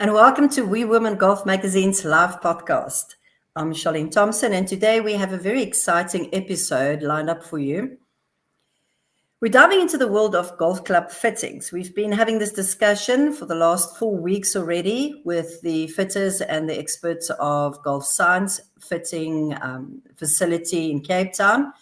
and welcome to We Women Golf Magazine's live podcast. I'm Charlene Thompson, and today we have a very exciting episode lined up for you. We're diving into the world of golf club fittings. We've been having this discussion for the last 4 weeks already with the fitters and the experts of Golf Science Fitting Facility in Cape Town.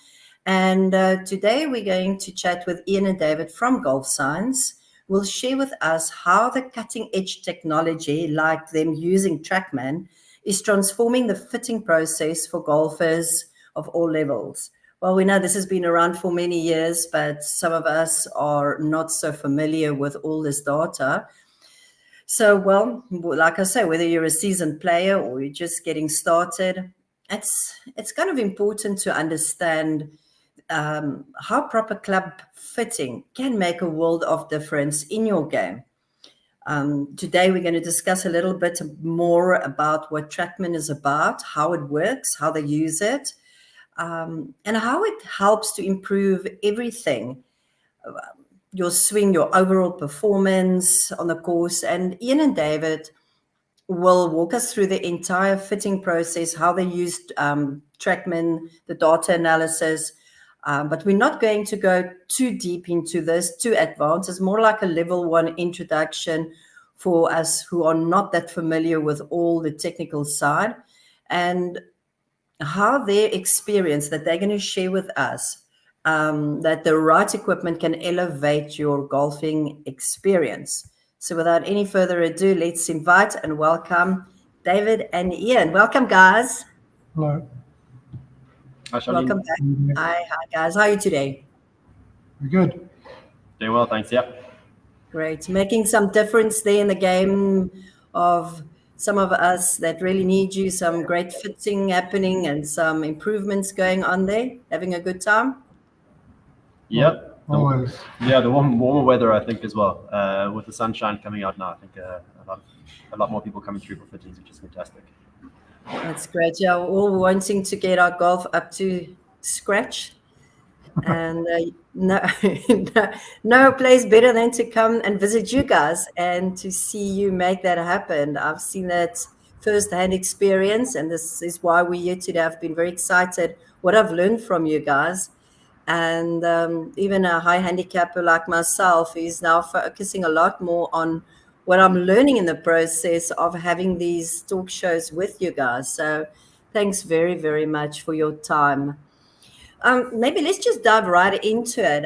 And today we're going to chat with Ian and David from Golf Science. Will share with us how the cutting-edge technology, like them using TrackMan, is transforming the fitting process for golfers of all levels. Well, we know this has been around for many years, but some of us are not so familiar with all this data. So, well, like I say, whether you're a seasoned player or you're just getting started, it's kind of important to understand how proper club fitting can make a world of difference in your game. Today, we're going to discuss a little bit more about what TrackMan is about, how it works, how they use it, and how it helps to improve everything. Your swing, your overall performance on the course. And Ian and David will walk us through the entire fitting process, how they used TrackMan, the data analysis. But we're not going to go too deep into this, too advanced. It's more like a level 1 introduction for us who are not that familiar with all the technical side, and how their experience that they're going to share with us, that the right equipment can elevate your golfing experience. So without any further ado, let's invite and welcome David and Ian. Welcome, guys. Hello. Hi, Charlene. Welcome back. Hi, guys. How are you today? We're good. Doing well, thanks. Yep. Great. Making some difference there in the game of some of us that really need you, some great fitting happening and some improvements going on there. Having a good time? Yep. Always. Yeah, the warmer weather, I think, as well. With the sunshine coming out now, I think a lot more people coming through for fittings, which is fantastic. That's great. Yeah, we're all wanting to get our golf up to scratch. And no place better than to come and visit you guys and to see you make that happen. I've seen that firsthand experience, and this is why we're here today. I've been very excited what I've learned from you guys. And even a high handicapper like myself is now focusing a lot more on what I'm learning in the process of having these talk shows with you guys. So thanks very, very much for your time. Maybe let's just dive right into it.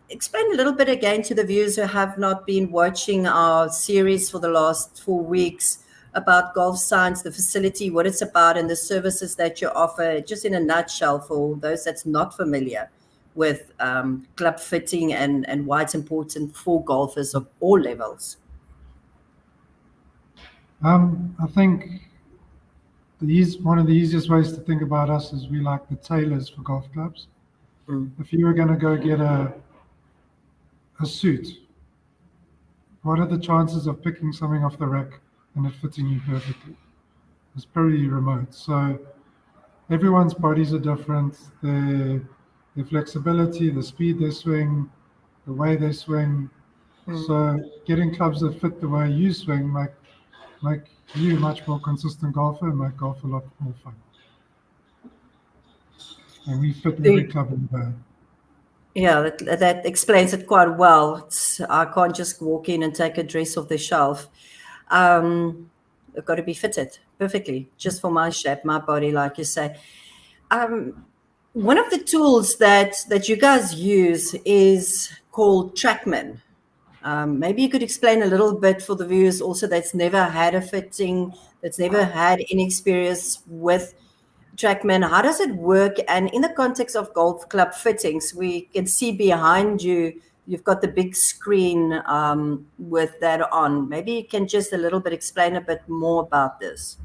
Explain a little bit again to the viewers who have not been watching our series for the last 4 weeks about Golf Science, the facility, what it's about, and the services that you offer, just in a nutshell for those that's not familiar with club fitting and why it's important for golfers of all levels. I think one of the easiest ways to think about us is we like the tailors for golf clubs. If you were going to go get a suit, what are the chances of picking something off the rack and it fitting you perfectly? It's pretty remote. So everyone's bodies are different. Their flexibility, the speed they swing, the way they swing. So getting clubs that fit the way you swing make you a much more consistent golfer and make golf a lot more fun. And we fit every club in the bag. Yeah, that explains it quite well. I can't just walk in and take a dress off the shelf. I've got to be fitted perfectly, just for my shape, my body, like you say. One of the tools that you guys use is called TrackMan. Maybe you could explain a little bit for the viewers also that's never had a fitting, that's never had any experience with TrackMan. How does it work? And in the context of golf club fittings, we can see behind you, you've got the big screen with that on. Maybe you can just a little bit explain a bit more about this.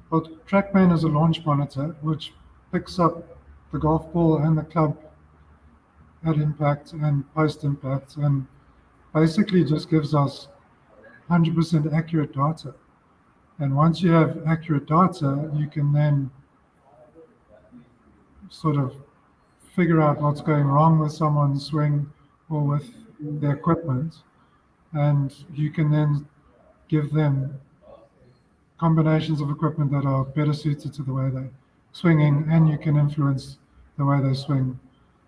Well, TrackMan is a launch monitor which picks up the golf ball and the club at impact and post-impact, and basically just gives us 100% accurate data. And once you have accurate data, you can then sort of figure out what's going wrong with someone's swing or with their equipment. and you can then give them combinations of equipment that are better suited to the way they're swinging, and you can influence the way they swing.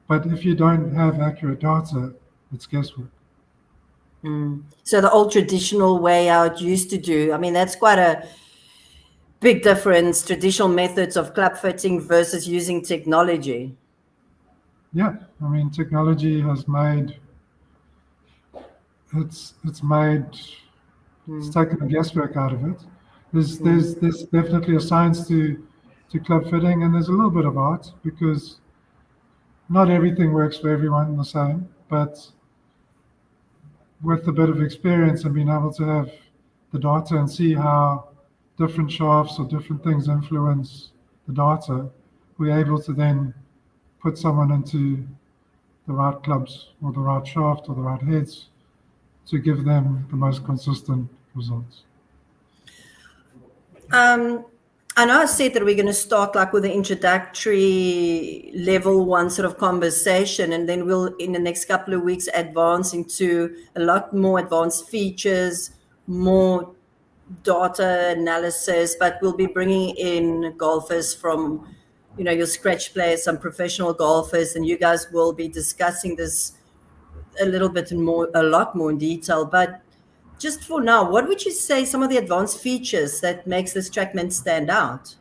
But if you don't have accurate data, it's guesswork. So the old traditional way how it used to do, I mean, that's quite a big difference, traditional methods of club fitting versus using technology. Yeah, I mean, technology has made it's taken the guesswork out of it. There's definitely a science to club fitting, and there's a little bit of art because not everything works for everyone the same. But with a bit of experience and being able to have the data and see how different shafts or different things influence the data, we're able to then put someone into the right clubs or the right shaft or the right heads to give them the most consistent results. I know I said that we're going to start like with the introductory level one sort of conversation, and then we'll in the next couple of weeks advance into a lot more advanced features, more data analysis, but we'll be bringing in golfers from, your scratch players, some professional golfers, and you guys will be discussing this a lot more in detail. But just for now, what would you say some of the advanced features that makes this TrackMan stand out?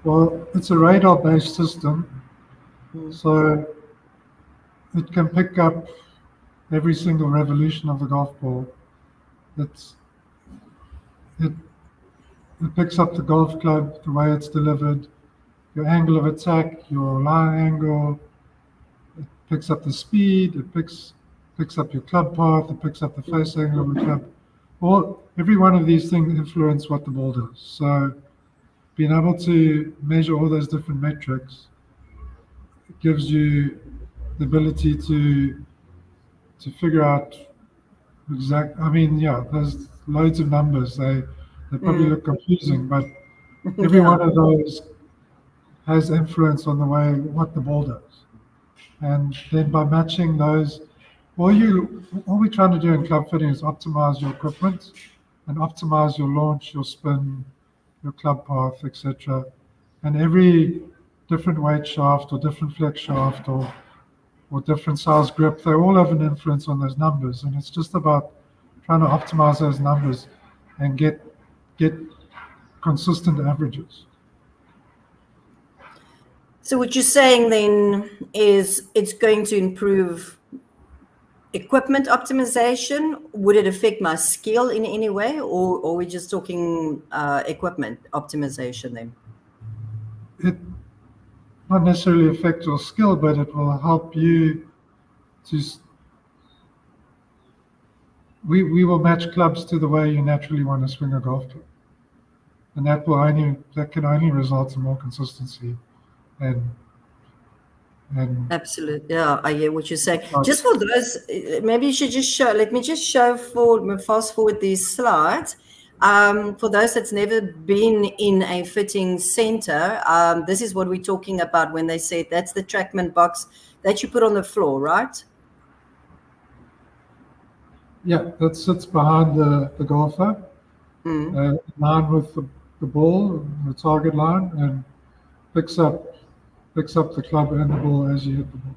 Well, it's a radar-based system, so it can pick up every single revolution of the golf ball. It picks up the golf club, the way it's delivered, your angle of attack, your line angle. It picks up the speed. It picks up your club path. It picks up the face angle of the club. Every one of these things influence what the ball does. So being able to measure all those different metrics gives you the ability to figure out I mean, yeah, there's loads of numbers. They probably look confusing, but every one of those has influence on the way what the ball does. And then by matching those, all we're trying to do in club fitting is optimize your equipment and optimize your launch, your spin, your club path, etc. And every different weight shaft or different flex shaft or different size grip, they all have an influence on those numbers. And it's just about trying to optimize those numbers and get consistent averages. So what you're saying then is it's going to improve equipment optimization. Would it affect my skill in any way, or are we just talking equipment optimization then? It not necessarily affect your skill, but it will help you to. We will match clubs to the way you naturally want to swing a golf club, and that can only result in more consistency and absolutely, yeah, I hear what you're saying. Just for those, maybe you should just show. Let me just fast forward these slides. For those that's never been in a fitting center, this is what we're talking about when they say that's the TrackMan box that you put on the floor, right? Yeah, that sits behind the golfer, in line with the ball, the target line, and picks up the club and the ball as you hit the ball.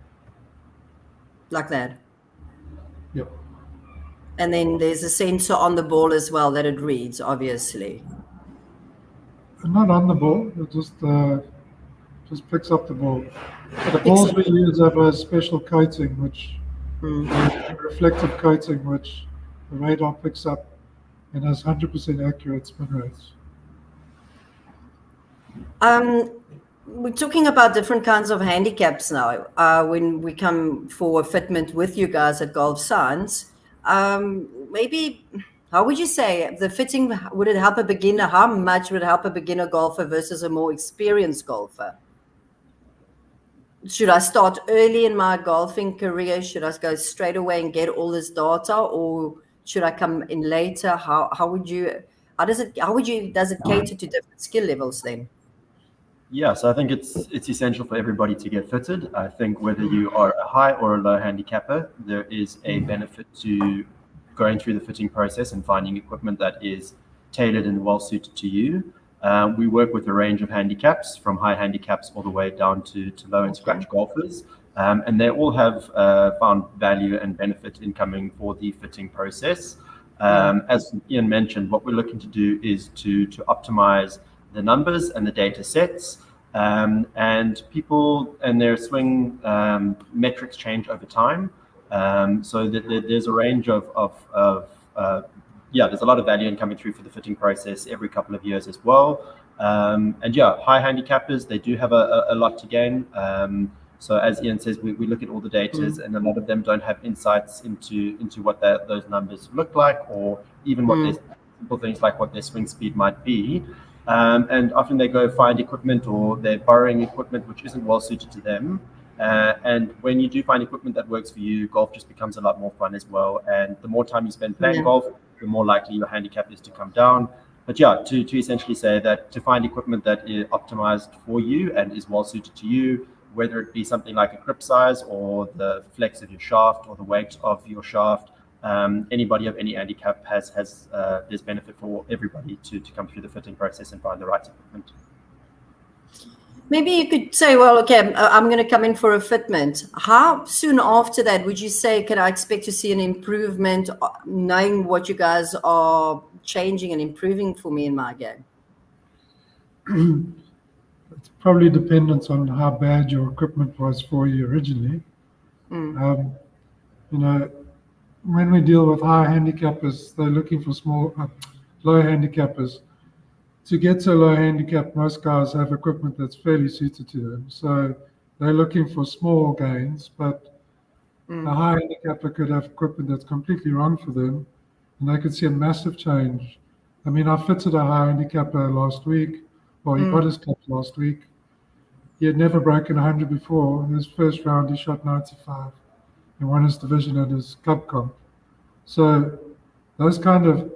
Like that. Yep. And then there's a sensor on the ball as well that it reads, obviously. Not on the ball, it just picks up the ball. The balls we use have a special coating, which a reflective coating, which the radar picks up and has 100% accurate spin rates. We're talking about different kinds of handicaps now. When we come for fitment with you guys at Golf Science, maybe how would you say the fitting, would it help a beginner? How much would it help a beginner golfer versus a more experienced golfer? Should I start early in my golfing career? Should I go straight away and get all this data, or should I come in later? How does it cater to different skill levels then? Yeah, so I think it's essential for everybody to get fitted. I think whether you are a high or a low handicapper, there is a benefit to going through the fitting process and finding equipment that is tailored and well suited to you. We work with a range of handicaps, from high handicaps all the way down to low and scratch golfers. And they all have found value and benefit in coming for the fitting process. As Ian mentioned, what we're looking to do is to optimize the numbers and the data sets, and people and their swing metrics change over time. So there's a range there's a lot of value in coming through for the fitting process every couple of years as well. And yeah, high handicappers, they do have a lot to gain. So as Ian says, we look at all the data, and a lot of them don't have insights into what those numbers look like, or even what their simple things like what their swing speed might be. And often they go find equipment, or they're borrowing equipment which isn't well suited to them. And when you do find equipment that works for you, golf just becomes a lot more fun as well. And the more time you spend playing golf, the more likely your handicap is to come down. But yeah, to essentially say that to find equipment that is optimized for you and is well suited to you, whether it be something like a grip size or the flex of your shaft or the weight of your shaft, anybody of any handicap has there's benefit for everybody to come through the fitting process and find the right equipment. Maybe you could say, well, okay, I'm going to come in for a fitment. How soon after that would you say, can I expect to see an improvement, knowing what you guys are changing and improving for me in my game? It's probably dependent on how bad your equipment was for you originally. You know, when we deal with high handicappers, they're looking for low handicappers. To get to low handicap, most guys have equipment that's fairly suited to them. So they're looking for small gains, but a high handicapper could have equipment that's completely wrong for them, and they could see a massive change. I mean, I fitted a high handicapper last week. Well, he got his clubs last week. He had never broken 100 before. In his first round, he shot 95 and won his division at his club comp. So those kind of,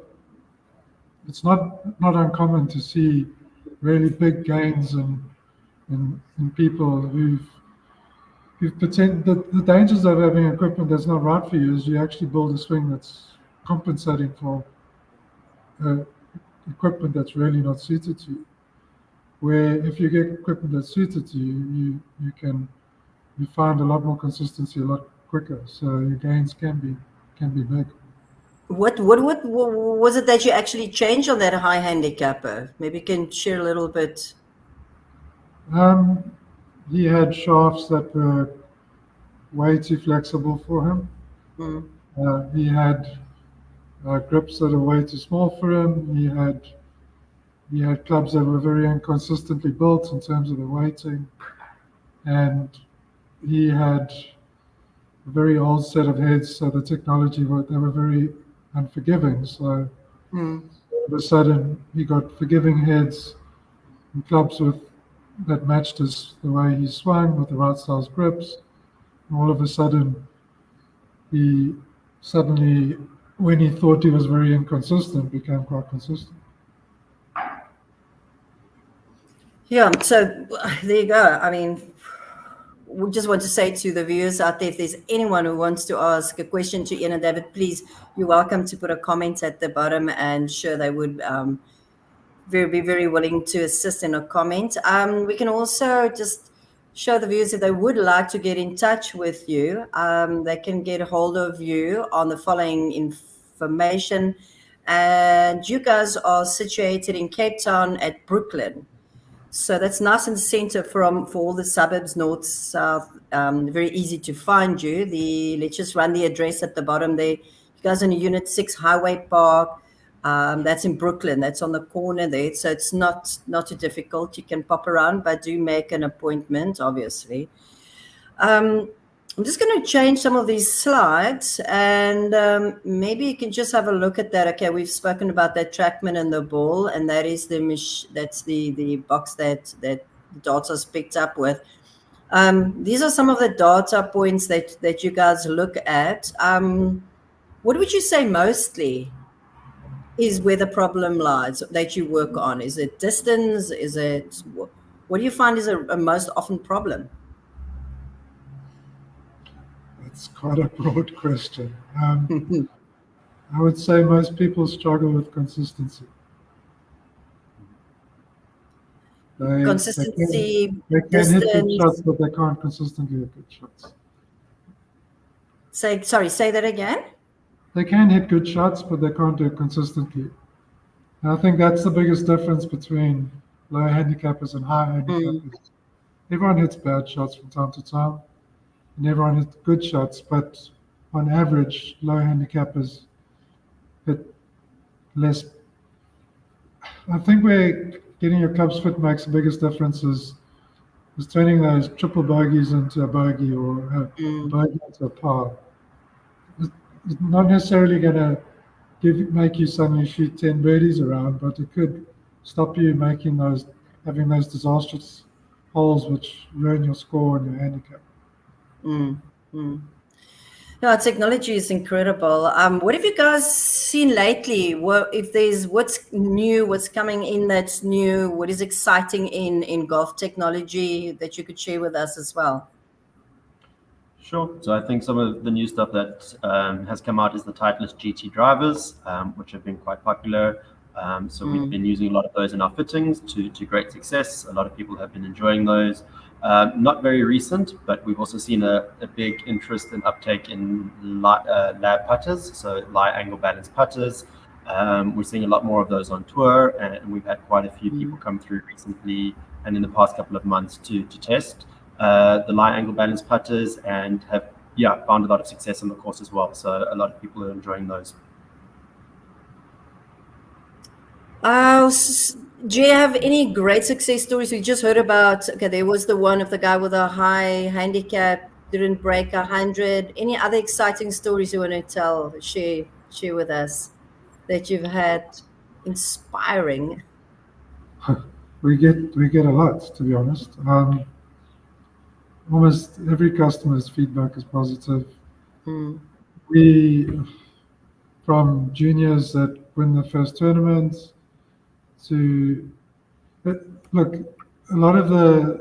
it's not uncommon to see really big gains in people who've pretend that the dangers of having equipment that's not right for you is you actually build a swing that's compensating for equipment that's really not suited to you. Where if you get equipment that's suited to you, you find a lot more consistency a lot quicker. So your gains can be big. What was it that you actually changed on that high handicapper? Maybe you can share a little bit. He had shafts that were way too flexible for him. He had grips that are way too small for him. He had clubs that were very inconsistently built in terms of the weighting, and he had a very old set of heads. So the technology they were very unforgiving. So all of a sudden he got forgiving heads and clubs that matched the way he swung with the right size grips. And all of a sudden, when he thought he was very inconsistent, became quite consistent. Yeah, so there you go. I mean, we just want to say to the viewers out there, if there's anyone who wants to ask a question to Ian and David, please, you're welcome to put a comment at the bottom, and sure, they would be very willing to assist in a comment. We can also just show the viewers if they would like to get in touch with you, they can get a hold of you on the following information. And you guys are situated in Cape Town at Brooklyn. So that's nice in the center for all the suburbs, north, south, very easy to find you. Let's just run the address at the bottom there. You guys are in Unit 6 Highway Park. That's in Brooklyn. That's on the corner there. So it's not too difficult. You can pop around, but do make an appointment, obviously. I'm just going to change some of these slides, and maybe you can just have a look at that. Okay, we've spoken about that TrackMan and the ball, and that is that's the box that the data's picked up with. These are some of the data points that you guys look at. What would you say mostly is where the problem lies that you work on? Is it distance? Is it What do you find is a most often problem? It's quite a broad question. I would say most people struggle with consistency. Consistency, They can hit good shots, distance. but they can't consistently hit good shots. Say that again. They can hit good shots, but they can't do it consistently. And I think that's the biggest difference between low handicappers and high handicappers. Everyone hits bad shots from time to time, and everyone hits good shots, but on average, low handicappers hit less. I think where getting your clubs fit makes the biggest difference is turning those triple bogeys into a bogey or a bogey into a par. It's not necessarily going to make you suddenly shoot 10 birdies around, but it could stop you having those disastrous holes which ruin your score and your handicap. No, technology is incredible. What have you guys seen lately? If there's what's new, what's coming in that's new, what is exciting in golf technology that you could share with us as well? Sure. So I think some of the new stuff that has come out is the Titleist GT drivers, which have been quite popular. So we've been using a lot of those in our fittings to great success. A lot of people have been enjoying those. Not very recent, but we've also seen a big interest and uptake in lab putters, so lie angle balance putters. We're seeing a lot more of those on tour, and we've had quite a few people come through recently and in the past couple of months to test the lie angle balance putters, and have found a lot of success on the course as well. So a lot of people are enjoying those. Do you have any great success stories? We just heard about, okay, there was the one of the guy with a high handicap, didn't break 100. Any other exciting stories you want to share with us that you've had inspiring? We get a lot, to be honest. Almost every customer's feedback is positive. We, from juniors that win the first tournament to, look, a lot of the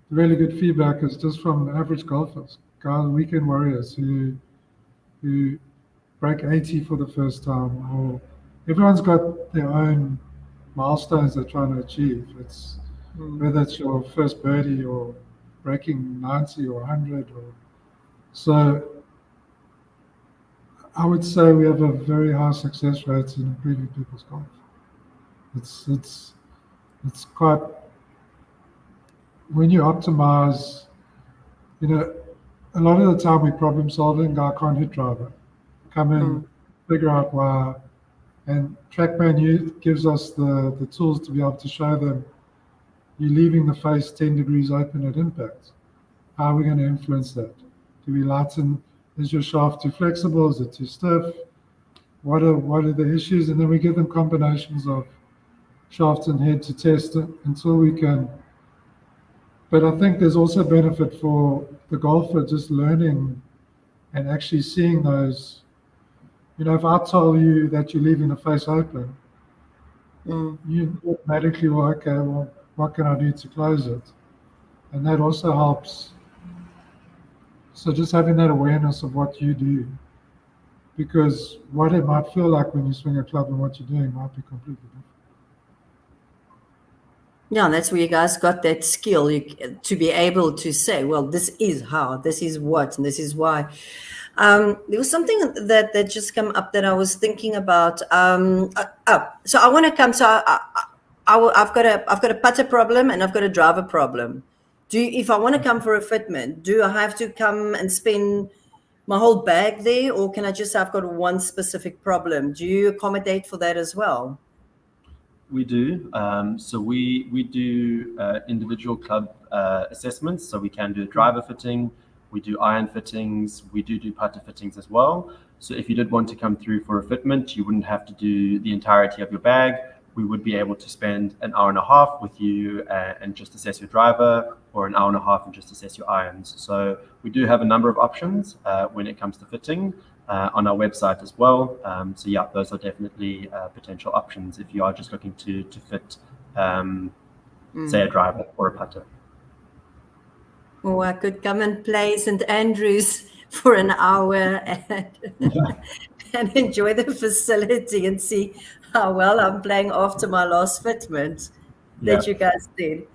really good feedback is just from average golfers, guys, weekend warriors who break 80 for the first time, or everyone's got their own milestones they're trying to achieve. It's whether it's your first birdie or breaking 90 or 100, so I would say we have a very high success rate in improving people's golf. It's quite, when you optimize, a lot of the time we problem solving, guy can't hit driver, come in, figure out why, and TrackMan gives us the tools to be able to show them you're leaving the face 10 degrees open at impact. How are we going to influence that? Do we lighten? Is your shaft too flexible? Is it too stiff? What are the issues? And then we give them combinations of shaft and head to test it until we can. But I think there's also benefit for the golfer just learning and actually seeing those. If I tell you that you're leaving the face open, you automatically will, okay, well, what can I do to close it? And that also helps. So just having that awareness of what you do, because what it might feel like when you swing a club and what you're doing might be completely different. Yeah, that's where you guys got that skill to be able to say, well, this is how, this is what, and this is why. There was something that just come up that I was thinking about. So I want to come. So I've got a putter problem and I've got a driver problem. If I want to come for a fitment, do I have to come and spend my whole bag there, or can I just say I've got one specific problem? Do you accommodate for that as well? We do. So we do individual club assessments. So we can do a driver fitting, we do iron fittings, we do putter fittings as well. So if you did want to come through for a fitment, you wouldn't have to do the entirety of your bag. We would be able to spend an hour and a half with you and just assess your driver, or an hour and a half and just assess your irons. So we do have a number of options when it comes to fitting on our website as well. So yeah, those are definitely potential options if you are just looking to fit say a driver or a putter. Or I could come and play St. Andrews for an hour and enjoy the facility and see how well I'm playing after my last fitment that you guys did.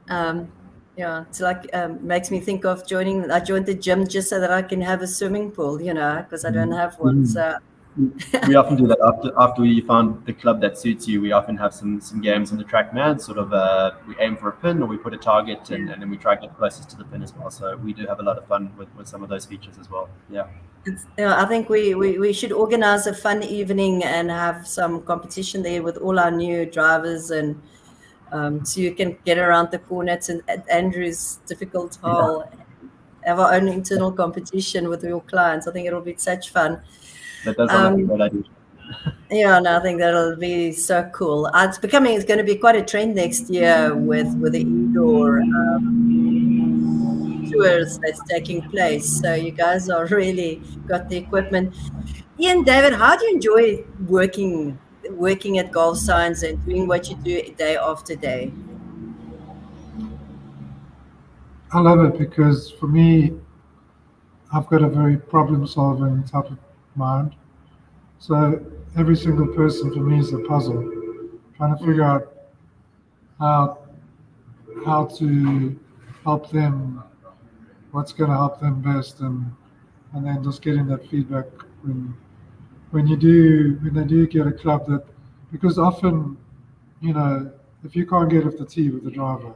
Yeah, it's like makes me think of joining. I joined the gym just so that I can have a swimming pool, because I don't have one. So we often do that after we found the club that suits you. We often have some games on the TrackMan. Sort of, we aim for a pin or we put a target, and then we try to get closest to the pin as well. So we do have a lot of fun with some of those features as well. Yeah. I think we should organize a fun evening and have some competition there with all our new drivers, and so you can get around the corner at Andrew's difficult hole, have our own internal competition with your clients. I think it'll be such fun. That does sound like a great idea. Yeah, and I think that'll be so cool. It's going to be quite a trend next year with the indoor tours that's taking place. So you guys are really got the equipment. Ian, David, how do you enjoy working at Golf Science and doing what you do day after day? I love it because for me, I've got a very problem-solving type of mind. So every single person for me is a puzzle, trying to figure out how to help them, what's going to help them best, and then just getting that feedback when they do get a club that, because often, if you can't get off the tee with the driver,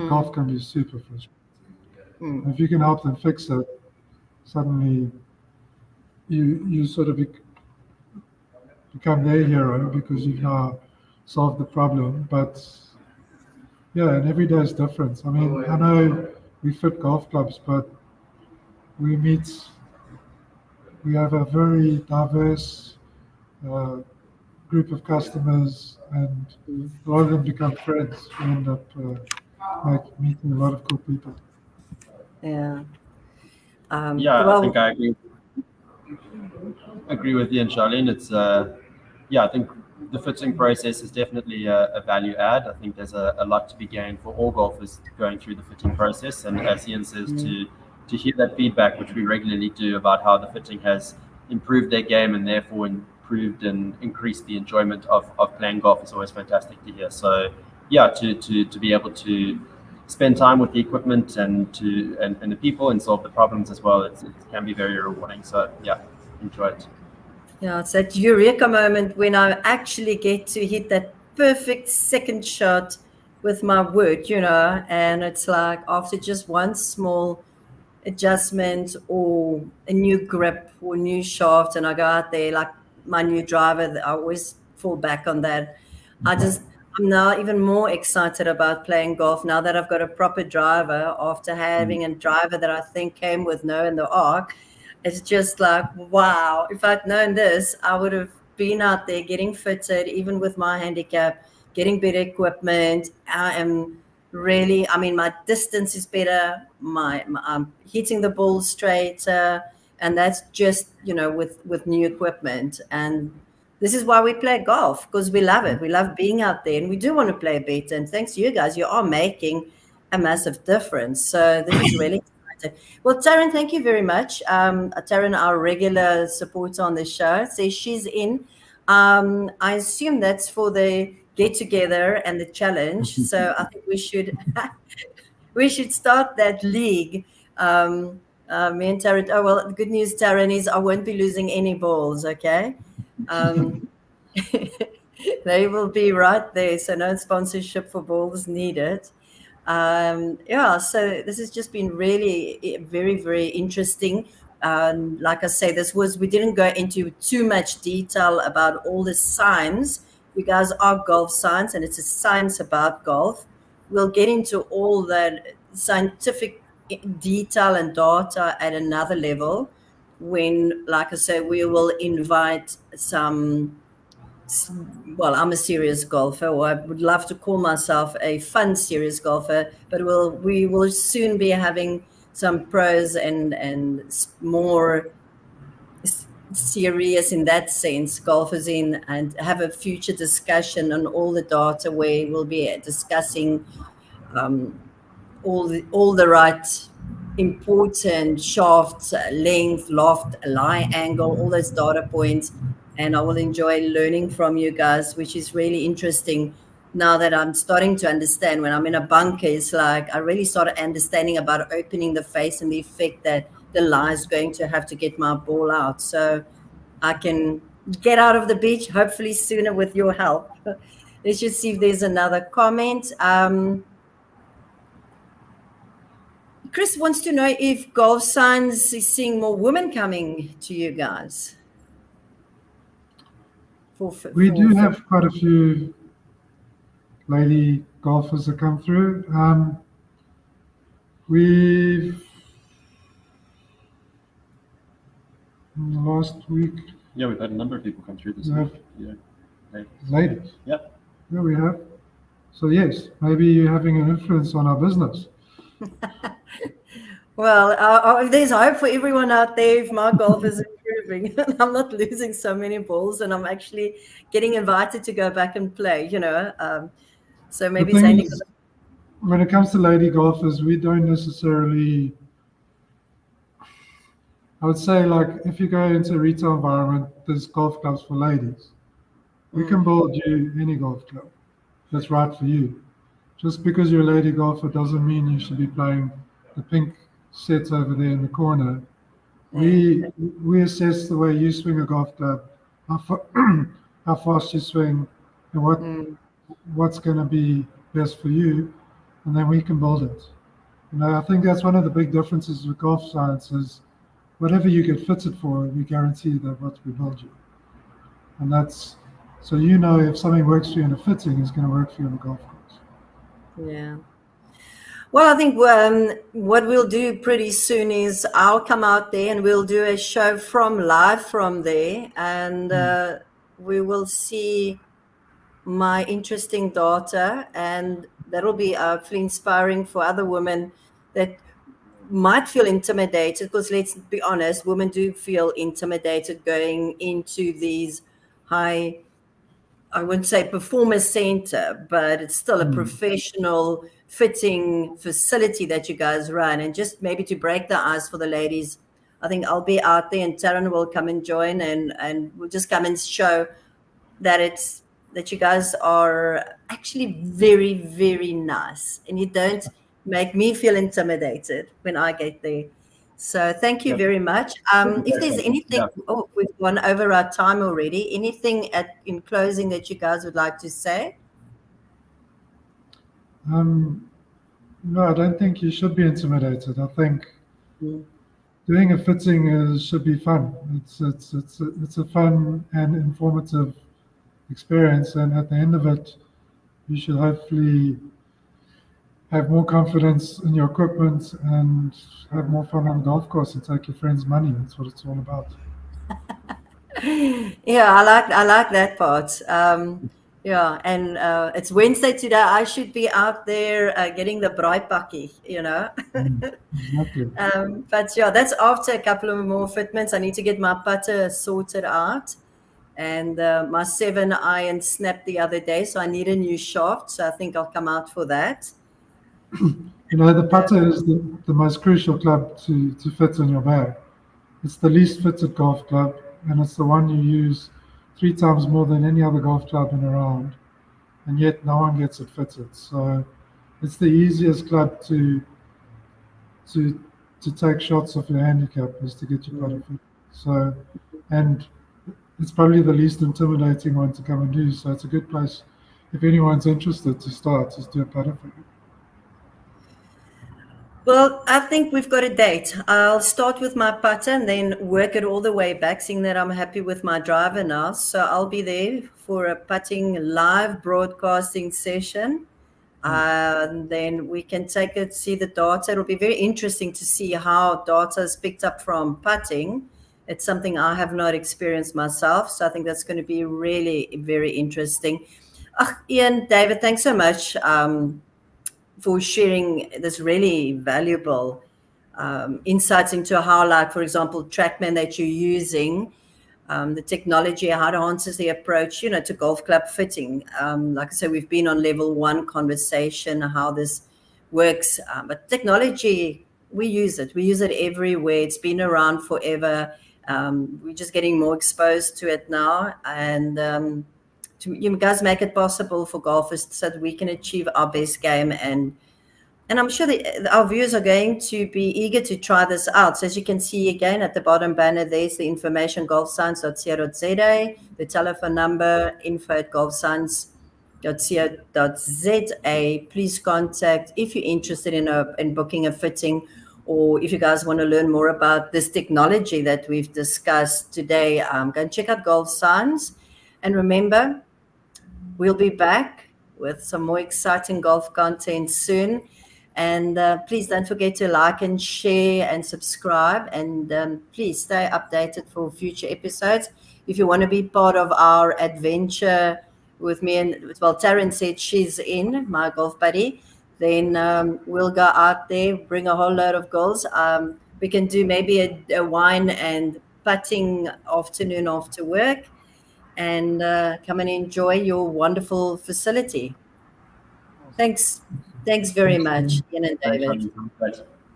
golf can be super frustrating. If you can help them fix it, suddenly you sort of become their hero because you've now solved the problem. But yeah, and every day is different. I mean, I know we fit golf clubs, but we have a very diverse group of customers, and a lot of them become friends. We end up meeting a lot of cool people. Yeah. I think I agree with you and Charlene. It's I think the fitting process is definitely a value add. I think there's a lot to be gained for all golfers going through the fitting process, and as Ian says, to hear that feedback, which we regularly do, about how the fitting has improved their game and therefore improved and increased the enjoyment of playing golf, is always fantastic to hear. So to be able to spend time with the equipment and the people and solve the problems as well, it can be very rewarding. So enjoy it. Yeah, it's that eureka moment when I actually get to hit that perfect second shot with my wood, and it's like after just one small adjustment or a new grip or new shaft, and I go out there like my new driver, I always fall back on that. I'm now even more excited about playing golf now that I've got a proper driver after having a driver that I think came with no in the arc. It's just like, wow, if I'd known this, I would have been out there getting fitted, even with my handicap, getting better equipment. I am really, my distance is better. I'm hitting the ball straighter, and that's just, with new equipment. And this is why we play golf, because we love it. We love being out there, and we do want to play better. And thanks to you guys, you are making a massive difference. So this is really exciting. Well, Taryn, thank you very much. Taryn, our regular supporter on the show, says she's in. I assume that's for the get together and the challenge. So I think we should start that league. Me and Taryn. Oh well, the good news, Taryn, is I won't be losing any balls. Okay. They will be right there, so no sponsorship for balls needed. So this has just been really very, very interesting. Like I say, we didn't go into too much detail about all the science. You guys are golf science, and it's a science about golf. We'll get into all that scientific detail and data at another level when, like I say, we will invite I'm a serious golfer, or I would love to call myself a fun serious golfer, but we will soon be having some pros and more serious in that sense, golf is in, and have a future discussion on all the data where we'll be discussing all the right important shaft length, loft, lie angle, all those data points. And I will enjoy learning from you guys, which is really interesting. Now that I'm starting to understand, when I'm in a bunker, it's like I really started understanding about opening the face and the effect that the lie is going to have to get my ball out. So I can get out of the beach, hopefully sooner with your help. Let's just see if there's another comment. Chris wants to know if Golf Signs is seeing more women coming to you guys. We do have quite a few lady golfers that come through. We've in the last week. Yeah, we've had a number of people come through this week. Yeah, ladies. Yeah. Yeah, we have. So yes, maybe you're having an influence on our business. Well, there's hope for everyone out there if my golf is improving. I'm not losing so many balls, and I'm actually getting invited to go back and play, so maybe the thing is, when it comes to lady golfers, we don't necessarily, I would say, like, if you go into a retail environment, there's golf clubs for ladies. We can build you any golf club that's right for you. Just because you're a lady golfer doesn't mean you should be playing the pink sets over there in the corner. We assess the way you swing a golf club, how fast you swing, and what's going to be best for you, and then we can build it. I think that's one of the big differences with golf science is whatever you get fitted for, we guarantee that what we build you. And that's so if something works for you in a fitting, it's going to work for you on a golf course. Yeah. Well, I think what we'll do pretty soon is I'll come out there and we'll do a show live from there, and we will see my interesting data, and that'll be hopefully inspiring for other women that might feel intimidated, because let's be honest, women do feel intimidated going into these high, I wouldn't say performance center, but it's still a professional fitting facility that you guys run. And just maybe to break the ice for the ladies, I think I'll be out there and Taryn will come and join, and we'll just come and show that you guys are actually very, very nice, and you don't make me feel intimidated when I get there. So thank you very much. If there's anything, we've gone over our time already. Anything in closing that you guys would like to say? No, I don't think you should be intimidated. I think doing a fitting should be fun. It's a fun and informative experience, and at the end of it, you should hopefully have more confidence in your equipment and have more fun on the golf course and take your friends' money. That's what it's all about. Yeah, I like that part. Yeah, and it's Wednesday today. I should be out there getting the braaipakkie, Exactly. But yeah, that's after a couple of more fitments. I need to get my putter sorted out, and my 7-iron snapped the other day, so I need a new shaft. So I think I'll come out for that. The putter is the most crucial club to fit in your bag. It's the least fitted golf club, and it's the one you use 3 times more than any other golf club in a round, and yet no one gets it fitted. So it's the easiest club to take shots off your handicap is to get your putter fitted. So, and it's probably the least intimidating one to come and do. So it's a good place if anyone's interested to start, just do a putter fitting. Well, I think we've got a date. I'll start with my putter and then work it all the way back, seeing that I'm happy with my driver now. So I'll be there for a putting live broadcasting session. And then we can take it, see the data. It'll be very interesting to see how data is picked up from putting. It's something I have not experienced myself. So I think that's going to be really very interesting. Ian, David, thanks so much for sharing this really valuable insights into how, like, for example, TrackMan that you're using the technology, how it enhances the approach, to golf club fitting. Like I said, we've been on level 1 conversation, how this works. But technology, we use it. We use it everywhere. It's been around forever. We're just getting more exposed to it now. And you guys make it possible for golfers so that we can achieve our best game. And I'm sure that our viewers are going to be eager to try this out. So as you can see again at the bottom banner, there's the information, golfscience.co.za, the telephone number, info@golfscience.co.za. Please contact if you're interested in booking a fitting, or if you guys want to learn more about this technology that we've discussed today. Go and check out Golf Science. And remember, we'll be back with some more exciting golf content soon. And please don't forget to like and share and subscribe. And please stay updated for future episodes. If you want to be part of our adventure with me, and well, Taryn said she's in, my golf buddy, then we'll go out there, bring a whole load of goals. We can do maybe a wine and putting afternoon after work, and come and enjoy your wonderful facility. Thanks very much, Ian and David.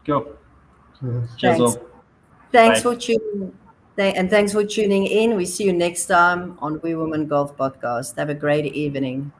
Cool. Cheers. Thanks for tuning, and thanks for tuning in. We see you next time on We Women Golf Podcast. Have a great evening.